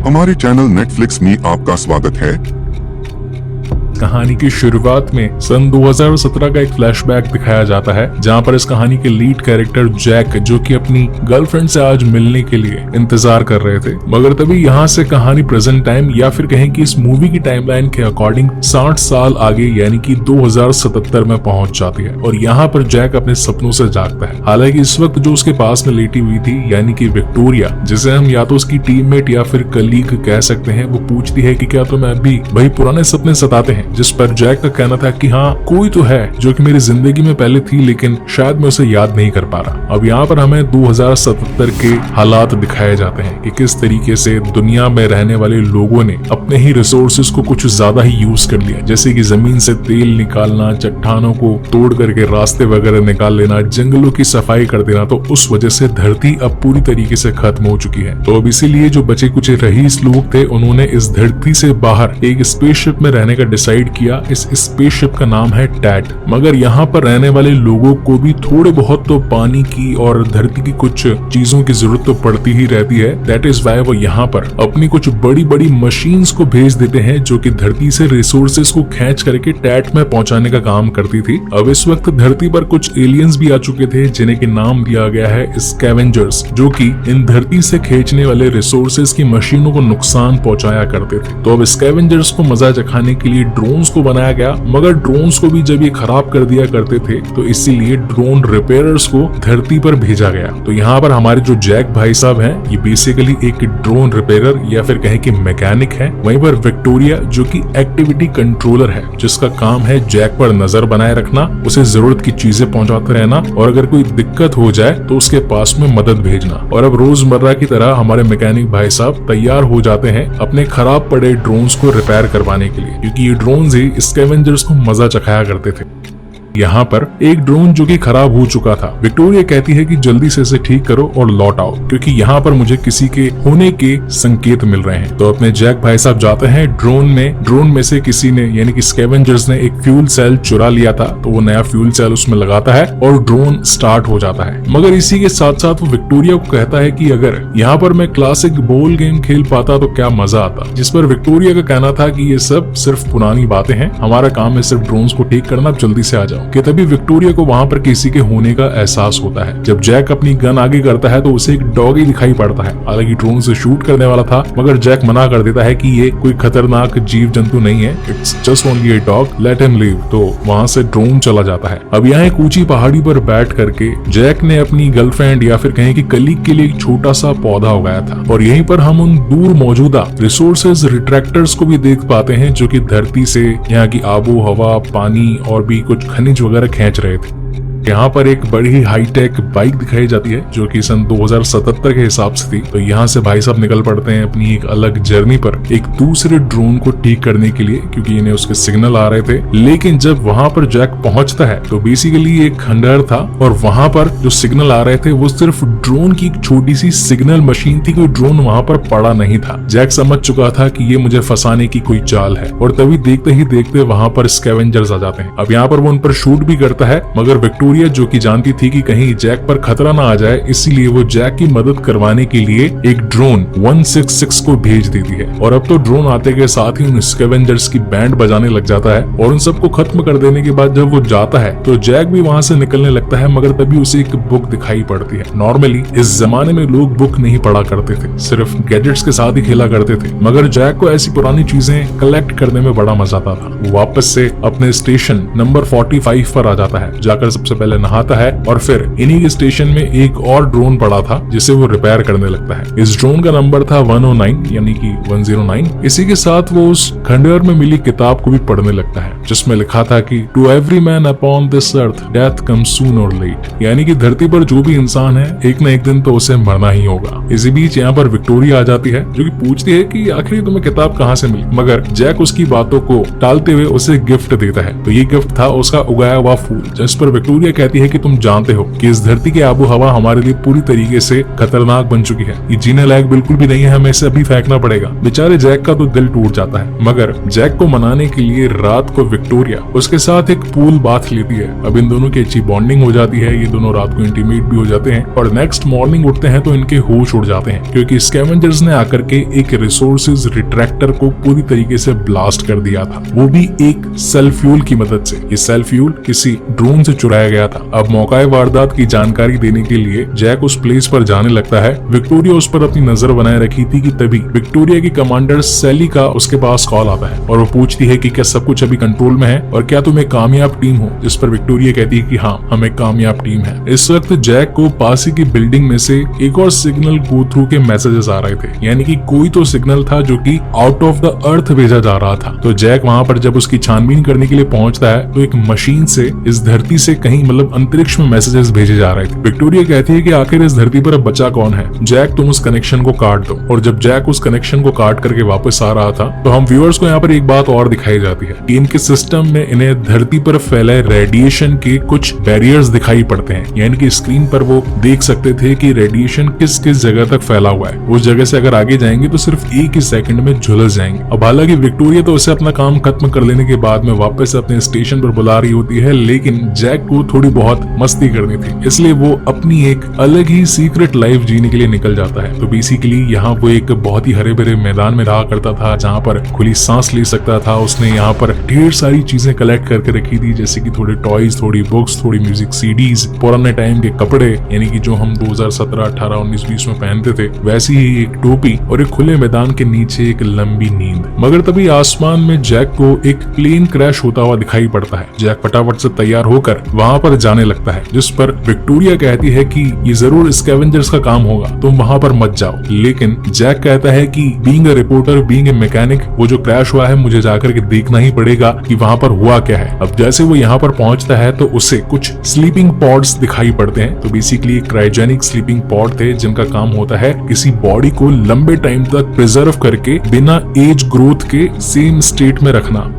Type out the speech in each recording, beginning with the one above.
हमारे channel Netflix में आपका स्वागत है। कहानी की शुरुआत में सन 2017 का एक फ्लैशबैक दिखाया जाता है, जहां पर इस कहानी के लीड कैरेक्टर जैक, जो कि अपनी गर्लफ्रेंड से आज मिलने के लिए इंतजार कर रहे थे, मगर तभी यहां से कहानी प्रेजेंट टाइम या फिर कहें कि इस मूवी की टाइमलाइन के अकॉर्डिंग 60 साल आगे यानी कि 2077 में पहुंच जाती है और यहाँ पर जैक अपने सपनों से जागता है। हालांकि इस वक्त जो उसके पास में लेटी हुई थी यानी कि विक्टोरिया, जिसे हम या तो उसकी टीममेट या फिर कलीग कह सकते हैं, वो पूछती है कि क्या तुम्हें अभी वही पुराने सपने सताते हैं, जिस पर जैक का कहना था कि हाँ, कोई तो है जो कि मेरी जिंदगी में पहले थी लेकिन शायद मैं उसे याद नहीं कर पा रहा। अब यहाँ पर हमें 2077 के हालात दिखाए जाते हैं कि किस तरीके से दुनिया में रहने वाले लोगों ने अपने ही रिसोर्सेज को कुछ ज्यादा ही यूज कर लिया, जैसे कि जमीन से तेल निकालना, चट्टानों को तोड़ करके रास्ते वगैरह निकाल लेना, जंगलों की सफाई कर देना। तो उस वजह से धरती अब पूरी तरीके से खत्म हो चुकी है। तो अब इसीलिए जो बचे कुछ रईस लोग थे, उन्होंने इस धरती से बाहर एक स्पेसशिप में रहने का डिसाइड किया। इस स्पेसशिप का नाम है टैट। मगर यहाँ पर रहने वाले लोगों को भी थोड़े बहुत तो पानी की और धरती की कुछ चीजों की जरूरत तो पड़ती ही रहती है। दैट इज वाई वो यहाँ पर अपनी कुछ बड़ी बड़ी मशीन्स को भेज देते हैं, जो कि धरती से रिसोर्सेज को खींच करके टैट में पहुंचाने का काम करती थी। अब इस वक्त धरती पर कुछ एलियंस भी आ चुके थे, जिन्हें की नाम दिया गया है स्कैवेंजर्स, जो कि इन धरती से खींचने वाले रिसोर्सेज की मशीनों को नुकसान पहुंचाया करते थे। तो अब स्कैवेंजर्स को मजा चखाने के लिए ड्रोन्स को बनाया गया, मगर ड्रोन्स को भी जब ये खराब कर दिया करते थे तो इसीलिए ड्रोन रिपेयरर्स को धरती पर भेजा गया। तो यहाँ पर हमारे जो जैक भाई साहब हैं, ये बेसिकली एक ड्रोन रिपेयरर या फिर कहें कि मैकेनिक है। वहीं पर विक्टोरिया जो कि एक्टिविटी कंट्रोलर है, जिसका काम है जैक पर नजर बनाए रखना, उसे जरूरत की चीजें पहुंचाते रहना और अगर कोई दिक्कत हो जाए तो उसके पास में मदद भेजना। और अब रोजमर्रा की तरह हमारे मैकेनिक भाई साहब तैयार हो जाते हैं अपने खराब पड़े ड्रोन्स को रिपेयर करवाने के लिए, क्योंकि ये ड्रोन्स ही स्कैवेंजर्स को मजा चखाया करते थे। यहाँ पर एक ड्रोन जो कि खराब हो चुका था, विक्टोरिया कहती है कि जल्दी से इसे ठीक करो और लौट आओ, क्योंकि यहाँ पर मुझे किसी के होने के संकेत मिल रहे हैं। तो अपने जैक भाई साहब जाते हैं ड्रोन में से किसी ने यानी कि स्कैवेंजर्स ने एक फ्यूल सेल चुरा लिया था, तो वो नया फ्यूल सेल उसमें लगाता है और ड्रोन स्टार्ट हो जाता है। मगर इसी के साथ साथ वो विक्टोरिया को कहता है कि अगर यहाँ पर मैं क्लासिक बॉल गेम खेल पाता तो क्या मजा आता, जिस पर विक्टोरिया का कहना था कि ये सब सिर्फ पुरानी बातें हैं, हमारा काम है सिर्फ ड्रोन्स को ठीक करना, जल्दी से आ जाओ। कि तभी विक्टोरिया को वहां पर किसी के होने का एहसास होता है। जब जैक अपनी गन आगे करता है तो उसे एक डॉगी दिखाई पड़ता है। हालांकि ड्रोन से शूट करने वाला था, मगर जैक मना कर देता है कि ये कोई खतरनाक जीव जंतु नहीं है, it's just only a dog, let him live. तो वहां से ड्रोन चला जाता है। अब यहाँ एक ऊंची पहाड़ी पर बैठ करके जैक ने अपनी गर्लफ्रेंड या फिर कहें कि कलीग के लिए एक छोटा सा पौधा उगाया था और यहीं पर हम उन दूर मौजूदा रिसोर्सेज रिट्रैक्टर्स को भी देख पाते हैं, जो कि धरती से यहाँ की आबो हवा, पानी और भी कुछ खनिज वगैरह खींच रहे थे। यहाँ पर एक बड़ी ही हाईटेक बाइक दिखाई जाती है, जो कि सन 2077 के हिसाब से थी। तो यहाँ से भाई साहब निकल पड़ते हैं अपनी एक अलग जर्नी पर एक दूसरे ड्रोन को ठीक करने के लिए, क्योंकि इन्हें उसके सिग्नल आ रहे थे। लेकिन जब वहां पर जैक पहुंचता है तो बेसिकली एक खंडहर था और वहां पर जो सिग्नल आ रहे थे वो सिर्फ ड्रोन की एक छोटी सी सिग्नल मशीन थी, कोई ड्रोन वहां पर पड़ा नहीं था। जैक समझ चुका था कि ये मुझे फंसाने की कोई चाल है और तभी देखते ही देखते वहां पर स्कैवेंजर्स आ जाते हैं। अब यहाँ पर वो उन पर शूट भी करता है, मगर विक्टोरिया जो कि जानती थी कि कहीं जैक पर खतरा ना आ जाए, इसीलिए वो जैक की मदद करवाने के लिए एक ड्रोन 166 को भेज देती है। और अब तो ड्रोन आते के साथ ही उन स्कैवेंजर्स की बैंड बजाने लग जाता है और उन सबको खत्म कर देने के बाद जब वो जाता है तो जैक भी वहां से निकलने लगता है, मगर तभी उसे एक बुक दिखाई पड़ती है। नॉर्मली इस जमाने में लोग बुक नहीं पढ़ा करते थे, सिर्फ गैजेट्स के साथ ही खेला करते थे, मगर जैक को ऐसी पुरानी चीजें कलेक्ट करने में बड़ा मजा आता था। वो वापस से अपने स्टेशन नंबर 45 पर आ जाता है, जाकर सबसे पहले नहाता है और फिर इन्हीं के स्टेशन में एक और ड्रोन पड़ा था जिसे वो रिपेयर करने लगता है। इस ड्रोन का नंबर था 109 यानी कि 109। इसी के साथ वो उस खंडहर में मिली किताब को भी पढ़ने लगता है, जिसमें लिखा था कि to every man upon this earth death comes soon और लेट, यानी कि धरती पर जो भी इंसान है एक न एक दिन तो उसे मरना ही होगा। इसी बीच यहाँ पर विक्टोरिया आ जाती है, जो कि पूछती है कि आखिर तुम्हें किताब कहाँ से मिली, मगर जैक उसकी बातों को टालते हुए उसे गिफ्ट देता है। तो ये गिफ्ट था उसका उगाया हुआ फूल, जिस पर विक्टोरिया कहती है कि तुम जानते हो कि इस धरती की आबो हवा हमारे लिए पूरी तरीके से खतरनाक बन चुकी है, ये जीने लायक बिल्कुल भी नहीं है, हमें इसे अभी फेंकना पड़ेगा। बेचारे जैक का तो दिल टूट जाता है, मगर जैक को मनाने के लिए रात को विक्टोरिया उसके साथ एक पूल बाथ लेती है। अब इन दोनों की अच्छी बॉन्डिंग हो जाती है, ये दोनों रात को इंटीमेट भी हो जाते हैं और नेक्स्ट मॉर्निंग उठते हैं तो इनके होश उड़ जाते हैं क्योंकि स्कैवेंजर्स ने आकर के एक रिसोर्सेज रिट्रैक्टर को पूरी तरीके से ब्लास्ट कर दिया था, वो भी एक सेल्फ फ्यूल की मदद से। ये सेल्फ फ्यूल किसी ड्रोन से चुराया गया था। अब मौका वारदात की जानकारी देने के लिए जैक उस प्लेस पर जाने लगता है। विक्टोरिया उस पर अपनी नजर बनाए रखी थी कि तभी विक्टोरिया की कमांडर सैली का उसके पास कॉल आता है और वो पूछती है कि क्या सब कुछ अभी कंट्रोल में है और क्या तुम एक कामयाब टीम हो, जिस पर विक्टोरिया कहती है कि हाँ, हम एक कामयाब टीम है। इस वक्त जैक को पास ही की बिल्डिंग में से एक और सिग्नल गो थ्रू के मैसेजेस आ रहे थे, यानी कि कोई तो सिग्नल था जो कि आउट ऑफ द अर्थ भेजा जा रहा था। तो जैक वहां पर जब उसकी छानबीन करने के लिए पहुंचता है तो एक मशीन से इस धरती से कहीं मतलब अंतरिक्ष में मैसेजेस भेजे जा रहे थे। विक्टोरिया कहती है कि आखिर इस धरती पर अब बचा कौन है, जैक तुम उस कनेक्शन को काट दो। और जब जैक उस कनेक्शन को काट करके वापस आ रहा था तो हम व्यूअर्स को यहाँ पर एक बात और दिखाई जाती है कि इनके सिस्टम में इन्हें धरती पर फैले रेडिएशन के कुछ बैरियर्स दिखाई पड़ते हैं, यानी कि स्क्रीन पर वो देख सकते थे कि रेडिएशन किस किस जगह तक फैला हुआ है। उस जगह से अगर आगे जाएंगे तो सिर्फ एक ही सेकंड में झुलस जाएंगे। अब हालांकि विक्टोरिया तो उसे अपना काम खत्म कर लेने के बाद में वापस अपने स्टेशन पर बुला रही होती है, लेकिन जैक को थोड़ी बहुत मस्ती करनी थी, इसलिए वो अपनी एक अलग ही सीक्रेट लाइफ जीने के लिए निकल जाता है। तो बेसिकली यहाँ वो एक बहुत ही हरे भरे मैदान में रहा करता था जहाँ पर खुली सांस ले सकता था। उसने यहाँ पर ढेर सारी चीजें कलेक्ट करके रखी थी, जैसे कि थोड़े टॉयज, थोड़ी बुक्स, थोड़ी म्यूजिक सीडीज, पुराने टाइम के कपड़े यानी कि जो हम 2017, 18, 19, 20 में पहनते थे, वैसी ही एक टोपी और एक खुले मैदान के नीचे एक लंबी नींद। मगर तभी आसमान में जैक को एक प्लेन क्रैश होता हुआ दिखाई पड़ता है। जैक फटाफट से तैयार होकर वहां पर जाने लगता है, जिस पर विक्टोरिया कहती है कि ये जरूर स्कैवेंजर्स का काम होगा, तुम वहां पर मत जाओ। लेकिन जैक कहता है कि being a reporter, being a mechanic, वो जो क्रैश हुआ है मुझे जाकर के देखना ही पड़ेगा कि वहां पर हुआ क्या है। अब जैसे वो यहाँ पर पहुंचता है तो उसे कुछ स्लीपिंग पॉड्स दिखाई पड़ते हैं। तो बेसिकली क्रायोजेनिक स्लीपिंग पॉड थे जिनका काम होता है किसी बॉडी को लंबे टाइम तक प्रिजर्व करके बिना एज ग्रोथ के सेम स्टेट में रखना।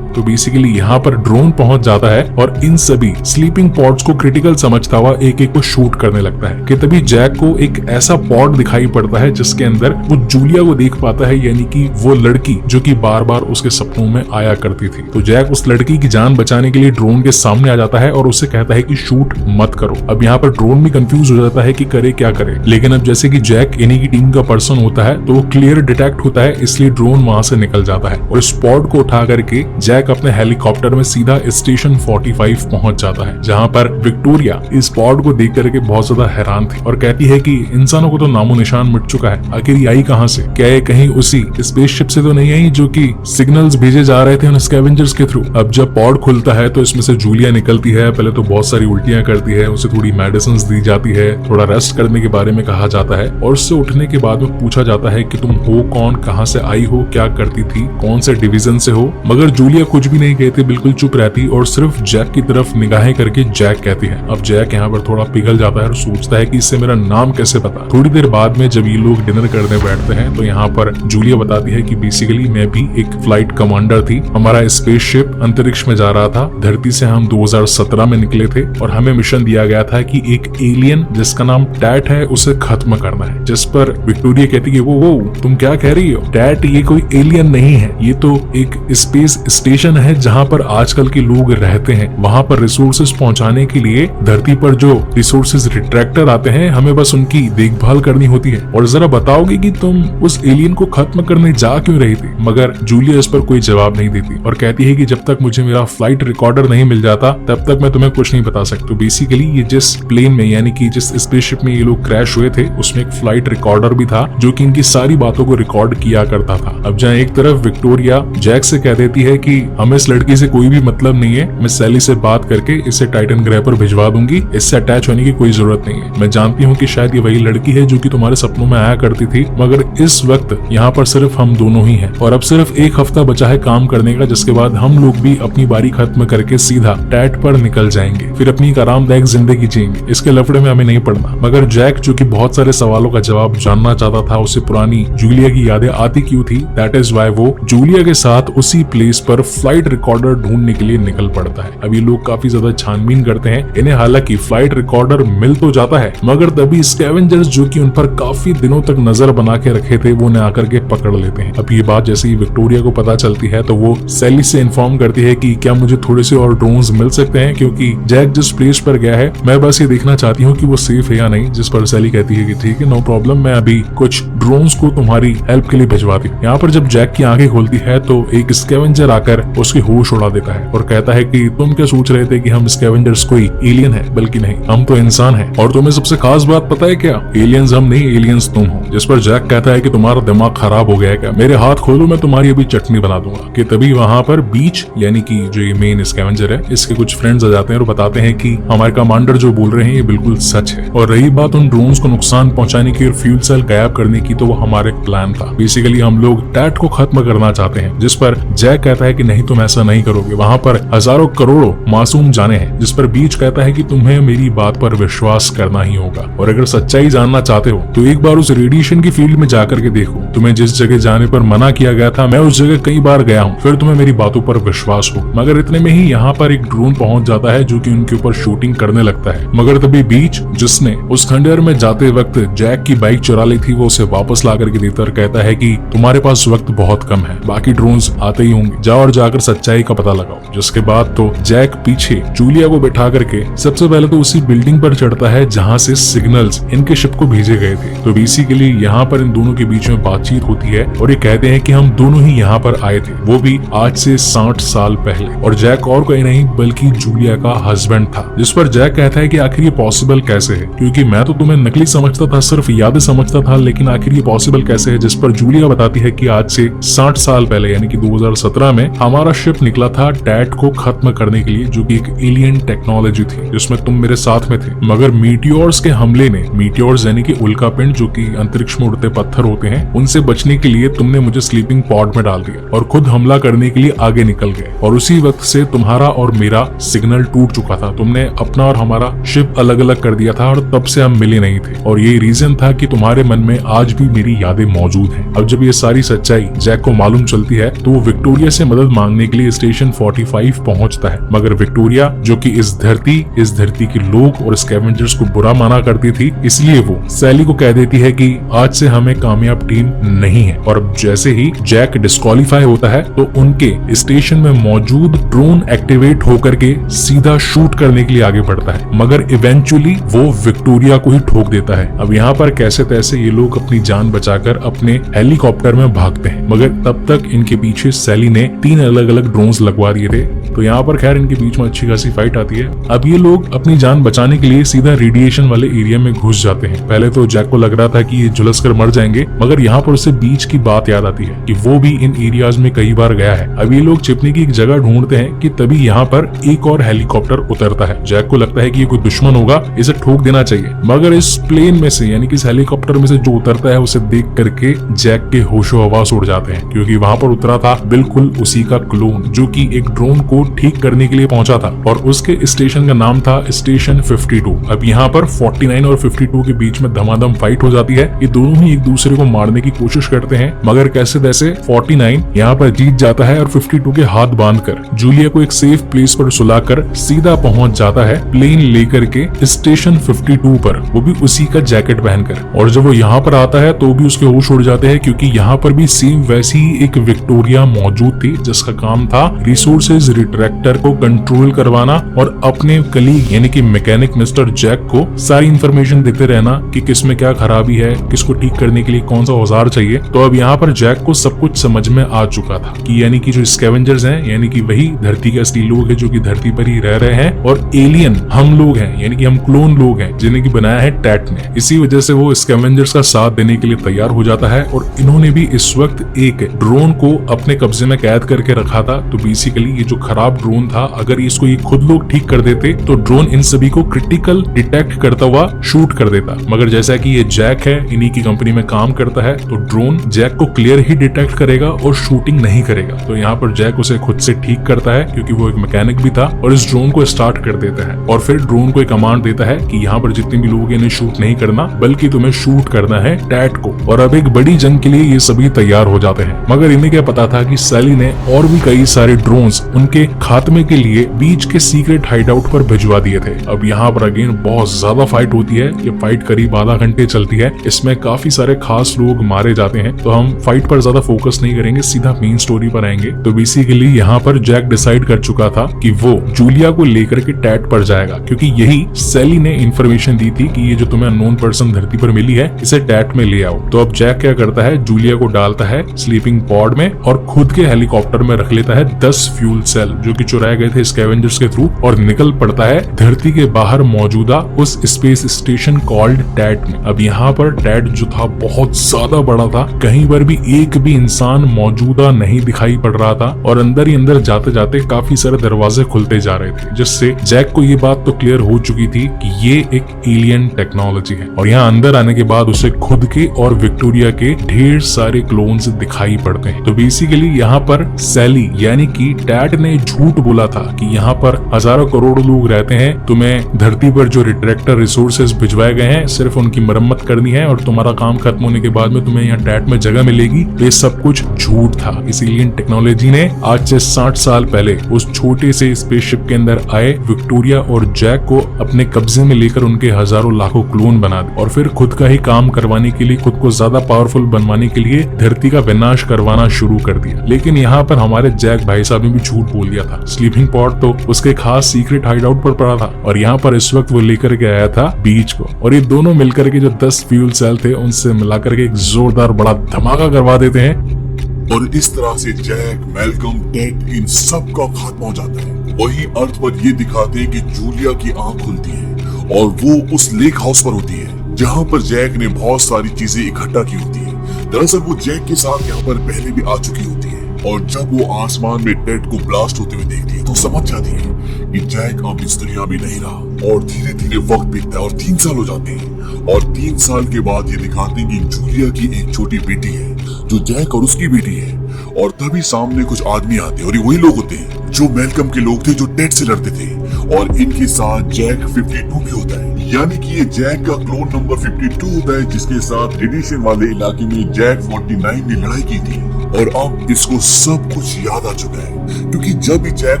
तो बेसिकली यहाँ पर ड्रोन पहुंच जाता है और इन सभी स्लीपिंग पॉड्स को क्रिटिकल समझता हुआ एक एक को शूट करने लगता है कि तभी जैक को एक ऐसा पॉड दिखाई पड़ता है जिसके अंदर वो जूलिया को देख पाता है, यानी कि वो लड़की जो कि बार बार उसके सपनों में आया करती थी। तो जैक उस लड़की की जान बचाने के लिए ड्रोन के सामने आ जाता है और उससे कहता है कि शूट मत करो। अब यहाँ पर ड्रोन भी कंफ्यूज हो जाता है कि करे क्या करे, लेकिन अब जैसे कि जैक इन्हीं की टीम का पर्सन होता है तो वो क्लियर डिटेक्ट होता है, इसलिए ड्रोन वहां से निकल जाता है और इस पॉड को उठा करके जैक अपने हेलीकॉप्टर में सीधा स्टेशन 45 पहुंच जाता है, जहां पर विक्टोरिया इस पॉड को देख करके बहुत ज्यादा हैरान थी और कहती है कि इंसानों को तो नामो निशान मिट चुका है, आखिर ये आई कहां से, क्या ये कहीं उसी स्पेसशिप से तो नहीं आई जो कि सिग्नल्स भेजे जा रहे थे उन स्कैवेंजर्स के थ्रू। अब जब पॉड खुलता है तो इसमें से जूलिया निकलती है, पहले तो बहुत सारी उल्टियां करती है, उसे थोड़ी मेडिसिन दी जाती है, थोड़ा रेस्ट करने के बारे में कहा जाता है और उससे उठने के बाद में पूछा जाता है कि तुम हो कौन, कहां से आई हो, क्या करती थी, कौन से डिवीजन से हो। मगर जूलिया कुछ भी नहीं कहती, बिल्कुल चुप रहती और सिर्फ जैक की तरफ निगाहें करके जैक कहती है। अब जैक यहाँ पर थोड़ा पिघल जाता है और सोचता है कि इससे मेरा नाम कैसे पता। थोड़ी देर बाद में जब ये लोग डिनर करने बैठते हैं तो यहाँ पर जूलिया बताती है कि बेसिकली मैं भी एक फ्लाइट कमांडर थी, हमारा स्पेसशिप अंतरिक्ष में जा रहा था, धरती से हम 2017 में निकले थे और हमें मिशन दिया गया था कि एक एलियन जिसका नाम टैट है उसे खत्म करना है। जिस पर विक्टोरिया कहती है वो तुम क्या कह रही हो, टैट ये कोई एलियन नहीं है, ये तो एक स्पेस स्टेशन है जहाँ पर आजकल के लोग रहते हैं। वहाँ पर रिसोर्सेज पहुँचाने के लिए धरती पर जो रिसोर्सेज रिट्रैक्टर आते हैं हमें बस उनकी देखभाल करनी होती है। और जरा बताओगे कि तुम उस एलियन को खत्म करने जा क्यों रही थी। मगर जूलिया इस पर कोई जवाब नहीं देती और कहती है कि जब तक मुझे मेरा फ्लाइट रिकॉर्डर नहीं मिल जाता तब तक मैं तुम्हें कुछ नहीं बता सकती। तो बेसिकली ये जिस प्लेन में यानी कि जिस स्पेसशिप में ये लोग क्रैश हुए थे उसमें एक फ्लाइट रिकॉर्डर भी था जो कि इनकी सारी बातों को रिकॉर्ड किया करता था। अब जहाँ एक तरफ विक्टोरिया जैक से कह देती है कि हमें इस लड़की से कोई भी मतलब नहीं है, मैं सैली से बात करके इसे टाइटन ग्रह पर भिजवा दूंगी, इससे अटैच होने की कोई जरूरत नहीं है। मैं जानती हूँ कि शायद ये वही लड़की है जो कि तुम्हारे सपनों में आया करती थी, मगर इस वक्त यहाँ पर सिर्फ हम दोनों ही हैं और अब सिर्फ एक हफ्ता बचा है काम करने का, जिसके बाद हम लोग भी अपनी बारी खत्म करके सीधा टैट पर निकल जाएंगे, फिर अपनी एक आरामदायक जिंदगी जिएंगे, इसके लफड़े में हमें नहीं पड़ना। मगर जैक जो कि बहुत सारे सवालों का जवाब जानना चाहता था, उसे पुरानी जूलिया की यादें आती क्यों थी, दैट इज वाई वो जूलिया के साथ उसी प्लेस पर फ्लाइट रिकॉर्डर ढूंढने के लिए निकल पड़ता है। अब ये लोग काफी ज्यादा छानबीन करते हैं इन्हें, हालांकि फ्लाइट रिकॉर्डर मिल तो जाता है, मगर तभी स्कैवेंजर्स जो कि उन पर काफी दिनों तक नजर बना के रखे थे वो उन्हें आकर के पकड़ लेते हैं। अब ये बात जैसे ही विक्टोरिया को पता चलती है तो वो सैली से इन्फॉर्म करती है कि क्या मुझे थोड़े से और ड्रोन्स मिल सकते हैं, क्योंकि जैक जिस प्लेस पर गया है मैं बस ये देखना चाहती हूँ कि वो सेफ है या नहीं। जिस पर सैली कहती है कि ठीक है, नो प्रॉब्लम, मैं अभी कुछ ड्रोन्स को तुम्हारी हेल्प के लिए भिजवाती हूँ। यहाँ पर जब जैक की आंखें खोलती है तो एक स्कैवेंजर आकर उसके होश उड़ा देता है और कहता है कि तुम क्या सोच रहे थे कि हम स्कैवेंजर्स कोई एलियन है, बल्कि नहीं, हम तो इंसान हैं। और तुम्हें सबसे खास बात पता है क्या, एलियंस हम नहीं, एलियंस तुम हो। जिस पर जैक कहता है कि तुम्हारा दिमाग खराब हो गया है क्या, मेरे हाथ खोलो, मैं तुम्हारी अभी चटनी बना दूंगा। कि तभी वहां पर बीच यानी कि जो ये मेन स्कैवेंजर है इसके कुछ फ्रेंड्स आ जाते हैं और बताते हैं कि हमारे कमांडर जो बोल रहे हैं ये बिल्कुल सच है। और रही बात उन ड्रोन्स को नुकसान पहुंचाने की और फ्यूल सेल गायब करने की, तो वो हमारे प्लान था। बेसिकली हम लोग टैट को खत्म करना चाहते हैं। जिस पर जैक कहता है कि नहीं, तुम ऐसा नहीं करोगे, वहां पर हजारों करोड़ों मासूम जाने हैं। जिस पर बीच कहता है कि तुम्हें मेरी बात पर विश्वास करना ही होगा, और अगर सच्चाई जानना चाहते हो तो एक बार उस रेडिएशन की फील्ड में जाकर के देखो। तुम्हें जिस जगह जाने पर मना किया गया था मैं उस जगह कई बार गया हूँ, फिर तुम्हें मेरी बातों पर विश्वास हो। मगर इतने में ही यहाँ पर एक ड्रोन पहुंच जाता है जो कि उनके ऊपर शूटिंग करने लगता है। मगर तभी बीच, जिसने उस खंडहर में जाते वक्त जैक की बाइक चुरा ली थी, वो उसे वापस ला करके देता और कहता है कि तुम्हारे पास वक्त बहुत कम है, बाकी ड्रोन्स आते ही होंगे, जाओ और जाकर सच्चाई का पता लगाओ। जिसके बाद तो जैक पीछे जूलिया को बैठा करके सबसे पहले तो उसी बिल्डिंग पर चढ़ता है जहाँ से सिग्नल्स इनके शिप को भेजे गए थे। तो बेसिकली यहाँ पर इन दोनों के बीच में बातचीत होती है और ये कहते हैं कि हम दोनों ही यहाँ पर आए थे, वो भी आज से 60 साल पहले। और जैक और कोई नहीं बल्कि जूलिया का हस्बैंड था। जिस पर जैक कहता है कि आखिर ये पॉसिबल कैसे है, क्योंकि मैं तो तुम्हें नकली समझता था, सिर्फ यादें समझता था, लेकिन आखिर ये पॉसिबल कैसे है। जिस पर जूलिया बताती है कि आज से 60 साल पहले यानी कि 2017 में हमारा शिप निकला था टैट को खत्म करने के लिए, जो कि एक एलियन टेक्नोलॉजी थी जिसमें तुम मेरे साथ में थे। मगर मीटियोर्स के हमले ने, मीटियोर्स यानी कि उल्कापिंड जो कि अंतरिक्ष में उड़ते पत्थर होते हैं, उनसे बचने के लिए तुमने मुझे स्लीपिंग पॉड में डाल दिया और खुद हमला करने के लिए आगे निकल गए। और उसी वक्त से तुम्हारा और मेरा सिग्नल टूट चुका था, तुमने अपना और हमारा शिप अलग अलग कर दिया था और तब से हम मिले नहीं थे। और यही रीजन था कि तुम्हारे मन में आज भी मेरी यादें मौजूद हैं। अब जब ये सारी सच्चाई जैक को मालूम चलती है तो वो विक्टोरिया से मदद मांगने के लिए स्टेशन 45 पहुंचता है। मगर विक्टोरिया जो कि इस धरती के लोग और स्कैवेंजर्स को बुरा माना करती थी, इसलिए वो सैली को कह देती है कि आज से हमें कामयाब टीम नहीं है। और जैसे ही जैक डिस्क्वालीफाई होता है तो उनके स्टेशन में मौजूद ड्रोन एक्टिवेट होकर के सीधा शूट करने के लिए आगे बढ़ता है, मगर इवेंचुअली वो विक्टोरिया को ही ठोक देता है। अब यहाँ पर कैसे तैसे ये लोग अपनी जान बचाकर अपने हेलीकॉप्टर में भागते हैं, मगर तब तक इनके पीछे सैली ने 3 अलग अलग ड्रोन्स लगवा दिए थे। तो यहाँ पर खैर इनके बीच में अच्छी खासी फाइट आती है। अब ये लोग अपनी जान बचाने के लिए सीधा रेडिएशन वाले एरिया में घुस जाते हैं। पहले तो जैक को लग रहा था कि ये झुलस कर मर जाएंगे, मगर यहाँ पर उसे बीच की बात याद आती है कि वो भी इन एरियाज में कई बार गया है। अब ये लोग छिपने की एक जगह ढूंढते हैं कि तभी यहाँ पर एक और हेलीकॉप्टर उतरता है। जैक को लगता है कि ये कोई दुश्मन होगा, इसे ठोक देना चाहिए, मगर इस प्लेन में से यानी कि इस हेलीकॉप्टर में से जो उतरता है उसे देख करके जैक के होशो हवास उड़ जाते हैं, क्योंकि वहां पर उतरा था बिल्कुल उसी का क्लोन जो कि एक ड्रोन को ठीक करने के लिए पहुंचा था और उसके स्टेशन का नाम था स्टेशन 52। अब यहाँ पर 49 और 52 के बीच में धमाधम फाइट हो जाती है। ये दोनों ही एक दूसरे को मारने की कोशिश करते हैं, मगर कैसे तैसे 49 यहाँ पर जीत जाता है और 52 के हाथ बांधकर जूलिया को एक सेफ प्लेस पर सुलाकर सीधा पहुंच जाता है प्लेन लेकर के स्टेशन 52 पर, वो भी उसी का जैकेट पहनकर। और जब वो यहाँ पर आता है तो भी उसके होश उड़ जाते हैं, क्योंकि यहाँ पर भी सेम वैसी ही एक विक्टोरिया मौजूद थी जिसका काम था रिसोर्सेज रिट्रैक्टर को कंट्रोल करवाना और अपने कलीग यानी कि मैकेनिक मिस्टर जैक को सारी इंफॉर्मेशन देते रहना कि किसमें क्या खराबी है, किसको ठीक करने के लिए कौन सा औजार चाहिए। तो अब यहाँ पर जैक को सब कुछ समझ में आ चुका था कि यानी कि जो स्कैवेंजर्स हैं यानी कि वही धरती के असली लोग हैं जो कि धरती पर ही रह रहे हैं, और एलियन हम लोग हैं यानी कि हम क्लोन लोग हैं जिन्हें की बनाया है टैट ने। इसी वजह से वो स्कैवेंजर्स का साथ देने के लिए तैयार हो जाता है और इन्होंने भी इस वक्त एक ड्रोन को अपने कब्जे में कैद करके रखा था। तो बेसिकली ये जो खराब खराब ड्रोन था, अगर इसको ये खुद लोग ठीक कर देते तो ड्रोन इन सभी को क्रिटिकल डिटेक्ट करता हुआ शूट कर देता। मगर जैसा कि ये जैक है, इन्हीं की कंपनी में काम करता है, तो ड्रोन जैक को क्लियर ही डिटेक्ट करेगा और शूटिंग नहीं करेगा। तो यहाँ पर जैक उसे खुद से ठीक करता है क्योंकि वो एक मैकेनिक भी था, और इस ड्रोन को स्टार्ट कर देता है और फिर ड्रोन को एक कमांड देता है कि यहाँ पर जितने भी लोग इन्हें शूट नहीं करना बल्कि तुम्हें शूट करना है टैट को। और अब एक बड़ी जंग के लिए ये सभी तैयार हो जाते हैं। मगर इन्हें क्या पता था कि सैली ने और भी कई सारे ड्रोन्स उनके खात्मे के लिए बीच के सीक्रेट हाइडआउट पर भिजवा दिए थे। अब यहाँ पर अगेन बहुत ज्यादा फाइट होती है। ये फाइट करीब आधा घंटे चलती है। इसमें काफी सारे खास लोग मारे जाते हैं, तो हम फाइट पर ज्यादा फोकस नहीं करेंगे, सीधा मेन स्टोरी पर आएंगे। तो बेसिकली यहाँ पर जैक डिसाइड कर चुका था कि वो जूलिया को लेकर के टैट पर जाएगा, क्योंकि यही सैली ने इंफॉर्मेशन दी थी कि ये जो तुम्हें अननोन पर्सन धरती पर मिली है इसे टैट में ले आओ। तो अब जैक क्या करता है, जूलिया को डालता है स्लीपिंग पॉड में और खुद के हेलीकॉप्टर में रख लेता है 10 फ्यूल सेल जो कि चुराए गए थे स्कैवेंजर्स के थ्रू, और निकल पड़ता है धरती के बाहर मौजूदा उस स्पेस स्टेशन कॉल्ड टैट में। अब यहाँ पर टैट जो था बहुत ज्यादा बड़ा था, कहीं पर भी एक भी इंसान मौजूदा नहीं दिखाई पड़ रहा था, और अंदर ही अंदर जाते जाते काफी सारे दरवाजे खुलते जा रहे थे, जिससे जैक को ये बात तो क्लियर हो चुकी थी कि ये एक एलियन टेक्नोलॉजी है। और यहाँ अंदर आने के बाद उसे खुद के और विक्टोरिया के ढेर सारे क्लोन्स दिखाई पड़ते हैं। तो बेसिकली यहाँ पर सैली यानी कि टैट ने झूठ बोला था कि यहाँ पर हजारों करोड़ लोग रहते हैं, तुम्हें धरती पर जो रिट्रैक्टर रिसोर्सेज भिजवाए गए हैं सिर्फ उनकी मरम्मत करनी है और तुम्हारा काम खत्म होने के बाद में तुम्हें यहाँ टैट में जगह मिलेगी। ये सब कुछ झूठ था। इस एलियन टेक्नोलॉजी ने आज से 60 साल पहले उस छोटे से स्पेसशिप के अंदर आए विक्टोरिया और जैक को अपने कब्जे में लेकर उनके हजारों लाखों क्लोन बना दिए, और फिर खुद का ही काम करवाने के लिए, खुद को ज्यादा पावरफुल बनवाने के लिए धरती का विनाश करवाना शुरू कर दिया। लेकिन यहाँ पर हमारे जैक भाई साहब ने भी झूठ बोल दिया था। स्लीपिंग पॉड तो उसके खास सीक्रेट हाइडआउट पर पड़ा था, और यहाँ पर इस वक्त वो लेकर के आया था बीच को, और ये दोनों मिलकर के जो 10 फ्यूल सेल थे उनसे मिलाकर के एक जोरदार बड़ा धमाका करवा देते हैं। और इस तरह से जैक, मैल्कम, टेट इन सब का खात्मा हो जाता है। वही अर्थ पर ये दिखाते हैं कि जूलिया की आंख खुलती है और वो उस लेक हाउस पर होती है जहाँ पर जैक ने बहुत सारी चीजें इकट्ठा की होती है। दरअसल वो जैक के साथ यहाँ पर पहले भी आ चुकी होती है, और जब वो आसमान में टेट को ब्लास्ट होते हुए देखती है तो समझ जाती है कि जैक अब इस दुनिया में नहीं रहा। और धीरे धीरे वक्त बीतता है और 3 साल हो जाते हैं, और 3 साल के बाद ये दिखाते हैं कि जूलिया की एक छोटी बेटी है जो जैक और उसकी बेटी है। और तभी सामने कुछ आदमी आते हैं, और ये वही लोग होते हैं जो मैल्कम के लोग थे जो टेट से लड़ते थे, और इनके साथ जैक 52 भी होता है, यानी कि ये जैक का क्लोन नंबर 52 होता है जिसके साथ रेडिएशन वाले इलाके में जैक 49 ने लड़ाई की थी। और अब इसको सब कुछ याद आ चुका है, क्योंकि जब ये जैक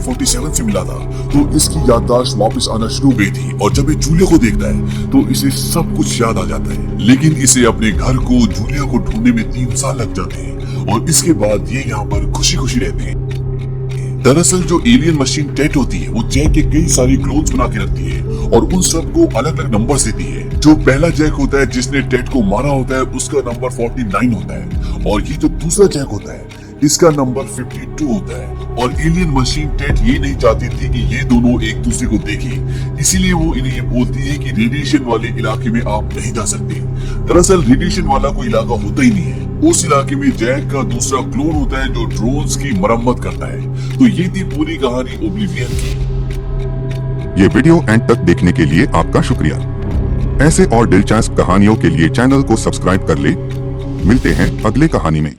47 से मिला था तो इसकी याददाश्त वापस आना शुरू हुई थी, और जब ये जूलिया को देखता है तो इसे सब कुछ याद आ जाता है। लेकिन इसे अपने घर को, जूलिया को ढूंढने में 3 साल लग जाते हैं, और इसके बाद ये यहाँ पर खुशी खुशी रहते हैं। दरअसल जो एलियन मशीन टेट होती है वो जैक के कई सारी क्लोन्स बना के रखती है, और उन सबको अलग अलग नंबर देती है। जो पहला जैक होता है जिसने टेट को मारा होता है उसका नंबर 49 होता है, और ये जो दूसरा जैक होता है इसका नंबर 52 होता है। और एलियन मशीन टेट ये नहीं चाहती थी कि ये दोनों एक दूसरे को देखें, इसीलिए वो इन्हें ये बोलती है कि रेडिएशन वाले इलाके में आप नहीं जा सकते। दरअसल रेडिएशन वाला कोई इलाका होता ही नहीं है, उस इलाके में जैक का दूसरा क्लोन होता है जो ड्रोन्स की मरम्मत करता है। तो ये थी पूरी कहानी ओब्लिवियन की। ये वीडियो एंड तक देखने के लिए आपका शुक्रिया। ऐसे और दिलचस्प कहानियों के लिए चैनल को सब्सक्राइब कर ले। मिलते हैं अगले कहानी में।